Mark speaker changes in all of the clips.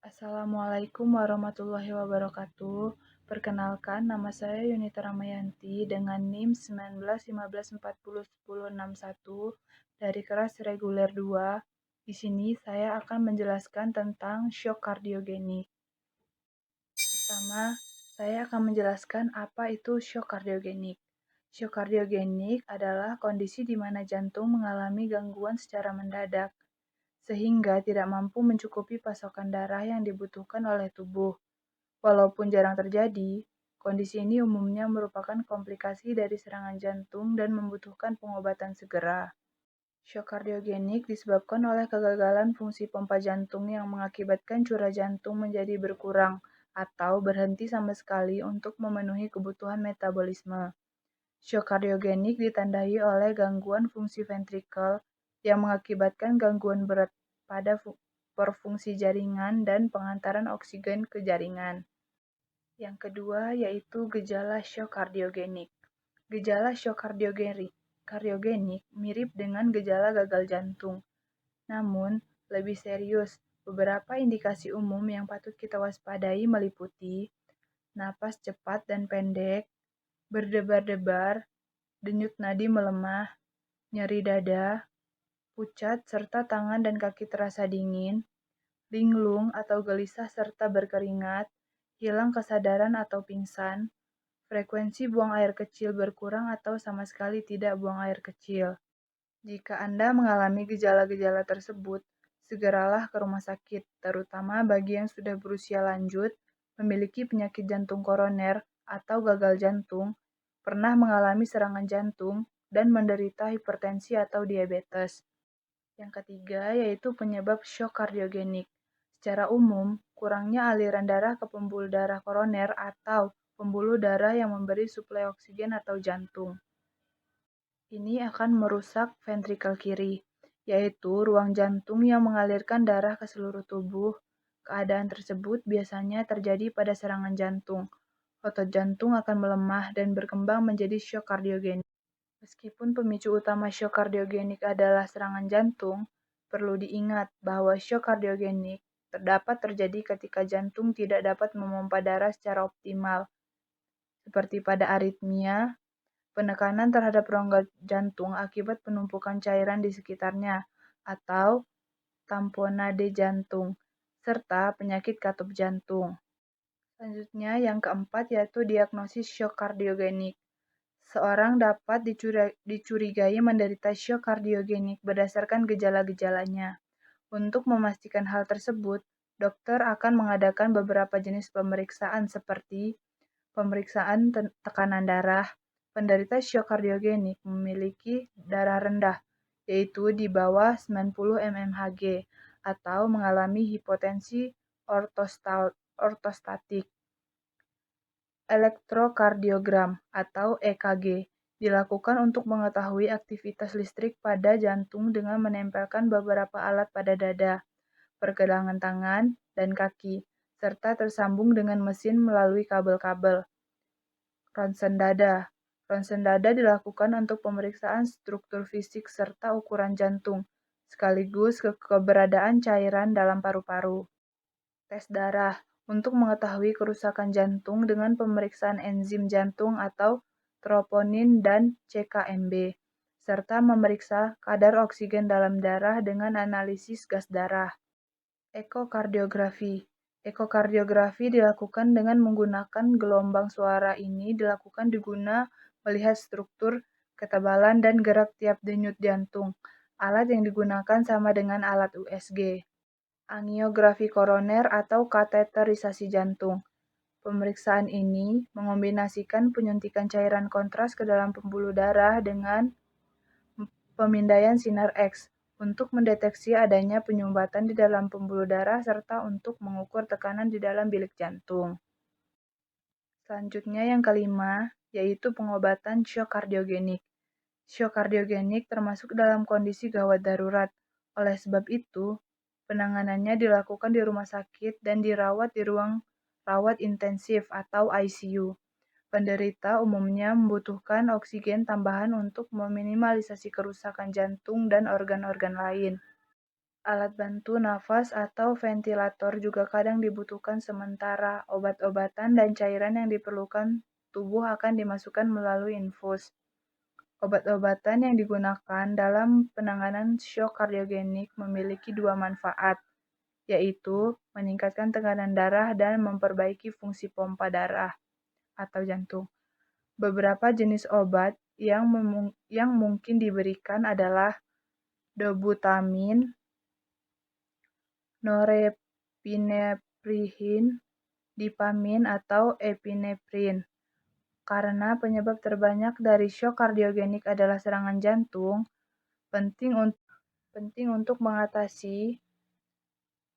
Speaker 1: Assalamualaikum warahmatullahi wabarakatuh. Perkenalkan, nama saya Yunita Ramayanti dengan NIM 1915401061 dari kelas reguler 2. Di sini saya akan menjelaskan tentang shock kardiogenik. Pertama, saya akan menjelaskan apa itu shock kardiogenik. Shock kardiogenik adalah kondisi di mana jantung mengalami gangguan secara mendadak, sehingga tidak mampu mencukupi pasokan darah yang dibutuhkan oleh tubuh. Walaupun jarang terjadi, kondisi ini umumnya merupakan komplikasi dari serangan jantung dan membutuhkan pengobatan segera. Shock kardiogenik disebabkan oleh kegagalan fungsi pompa jantung yang mengakibatkan curah jantung menjadi berkurang atau berhenti sama sekali untuk memenuhi kebutuhan metabolisme. Shock kardiogenik ditandai oleh gangguan fungsi ventrikel yang mengakibatkan gangguan berat pada perfungsi jaringan dan pengantaran oksigen ke jaringan. Yang kedua yaitu gejala shock kardiogenik. Gejala shock kardiogenik mirip dengan gejala gagal jantung, namun lebih serius. Beberapa indikasi umum yang patut kita waspadai meliputi napas cepat dan pendek, berdebar-debar, denyut nadi melemah, nyeri dada, pucat serta tangan dan kaki terasa dingin, linglung atau gelisah serta berkeringat, hilang kesadaran atau pingsan, frekuensi buang air kecil berkurang atau sama sekali tidak buang air kecil. Jika Anda mengalami gejala-gejala tersebut, segeralah ke rumah sakit, terutama bagi yang sudah berusia lanjut, memiliki penyakit jantung koroner atau gagal jantung, pernah mengalami serangan jantung, dan menderita hipertensi atau diabetes. Yang ketiga yaitu penyebab shock kardiogenik. Secara umum, kurangnya aliran darah ke pembuluh darah koroner atau pembuluh darah yang memberi suplai oksigen atau jantung. Ini akan merusak ventrikel kiri, yaitu ruang jantung yang mengalirkan darah ke seluruh tubuh. Keadaan tersebut biasanya terjadi pada serangan jantung. Otot jantung akan melemah dan berkembang menjadi shock kardiogenik. Meskipun pemicu utama shock kardiogenik adalah serangan jantung, perlu diingat bahwa shock kardiogenik dapat terjadi ketika jantung tidak dapat memompa darah secara optimal, seperti pada aritmia, penekanan terhadap rongga jantung akibat penumpukan cairan di sekitarnya, atau tamponade jantung, serta penyakit katup jantung. Selanjutnya, yang keempat yaitu diagnosis shock kardiogenik. Seorang dapat dicurigai menderita shock kardiogenik berdasarkan gejala-gejalanya. Untuk memastikan hal tersebut, dokter akan mengadakan beberapa jenis pemeriksaan seperti pemeriksaan tekanan darah. Penderita shock kardiogenik memiliki darah rendah, yaitu di bawah 90 mmHg, atau mengalami hipotensi ortostatik. Elektrokardiogram atau EKG dilakukan untuk mengetahui aktivitas listrik pada jantung dengan menempelkan beberapa alat pada dada, pergelangan tangan, dan kaki, serta tersambung dengan mesin melalui kabel-kabel. Ronsen dada. Ronsen dada dilakukan untuk pemeriksaan struktur fisik serta ukuran jantung, sekaligus keberadaan cairan dalam paru-paru. Tes darah untuk mengetahui kerusakan jantung dengan pemeriksaan enzim jantung atau troponin dan CKMB, serta memeriksa kadar oksigen dalam darah dengan analisis gas darah. Ekokardiografi. Ekokardiografi dilakukan dengan menggunakan gelombang suara. Ini dilakukan guna melihat struktur, ketebalan, dan gerak tiap denyut jantung. Alat yang digunakan sama dengan alat USG. Angiografi koroner atau kateterisasi jantung. Pemeriksaan ini mengombinasikan penyuntikan cairan kontras ke dalam pembuluh darah dengan pemindaian sinar X untuk mendeteksi adanya penyumbatan di dalam pembuluh darah serta untuk mengukur tekanan di dalam bilik jantung. Selanjutnya yang kelima, yaitu pengobatan shock kardiogenik. Shock kardiogenik termasuk dalam kondisi gawat darurat. Oleh sebab itu, penanganannya dilakukan di rumah sakit dan dirawat di ruang rawat intensif atau ICU. Penderita umumnya membutuhkan oksigen tambahan untuk meminimalisasi kerusakan jantung dan organ-organ lain. Alat bantu nafas atau ventilator juga kadang dibutuhkan sementara. Obat-obatan dan cairan yang diperlukan tubuh akan dimasukkan melalui infus. Obat-obatan yang digunakan dalam penanganan shock kardiogenik memiliki dua manfaat, yaitu meningkatkan tekanan darah dan memperbaiki fungsi pompa darah atau jantung. Beberapa jenis obat yang mungkin diberikan adalah dobutamin, norepinephrine, dipamin, atau epinephrine. Karena penyebab terbanyak dari shock kardiogenik adalah serangan jantung, penting untuk mengatasi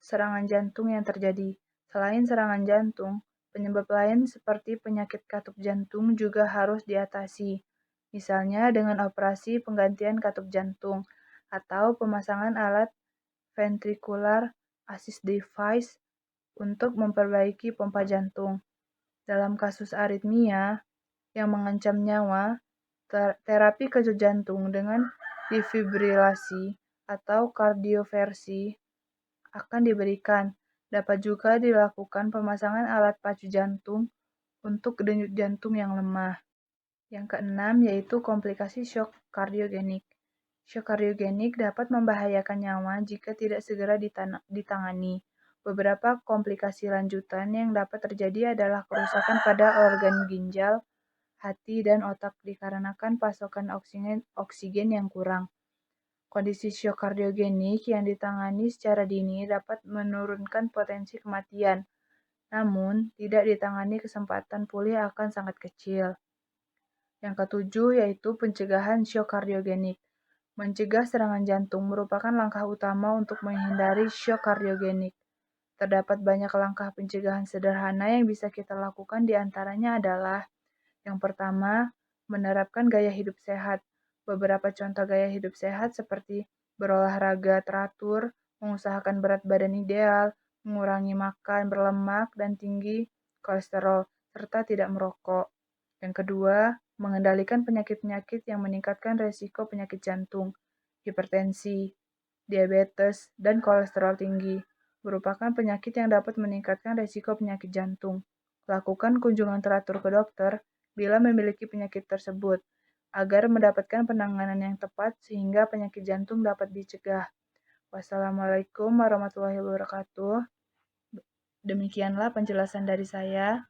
Speaker 1: serangan jantung yang terjadi. Selain serangan jantung, penyebab lain seperti penyakit katup jantung juga harus diatasi, misalnya dengan operasi penggantian katup jantung atau pemasangan alat ventricular assist device untuk memperbaiki pompa jantung. Dalam kasus aritmia yang mengancam nyawa, terapi kejut jantung dengan defibrilasi atau kardioversi akan diberikan. Dapat juga dilakukan pemasangan alat pacu jantung untuk denyut jantung yang lemah. Yang keenam yaitu komplikasi shock kardiogenik. Shock kardiogenik dapat membahayakan nyawa jika tidak segera ditangani. Beberapa komplikasi lanjutan yang dapat terjadi adalah kerusakan pada organ ginjal, hati, dan otak dikarenakan pasokan oksigen yang kurang. Kondisi shock kardiogenik yang ditangani secara dini dapat menurunkan potensi kematian, namun tidak ditangani kesempatan pulih akan sangat kecil. Yang ketujuh yaitu pencegahan shock kardiogenik. Mencegah serangan jantung merupakan langkah utama untuk menghindari shock kardiogenik. Terdapat banyak langkah pencegahan sederhana yang bisa kita lakukan, di antaranya adalah: yang pertama, menerapkan gaya hidup sehat. Beberapa contoh gaya hidup sehat seperti berolahraga teratur, mengusahakan berat badan ideal, mengurangi makan berlemak dan tinggi kolesterol, serta tidak merokok. Yang kedua, mengendalikan penyakit-penyakit yang meningkatkan resiko penyakit jantung, hipertensi, diabetes, dan kolesterol tinggi. Merupakan penyakit yang dapat meningkatkan resiko penyakit jantung. Lakukan kunjungan teratur ke dokter bila memiliki penyakit tersebut, agar mendapatkan penanganan yang tepat sehingga penyakit jantung dapat dicegah. Wassalamualaikum warahmatullahi wabarakatuh. Demikianlah penjelasan dari saya.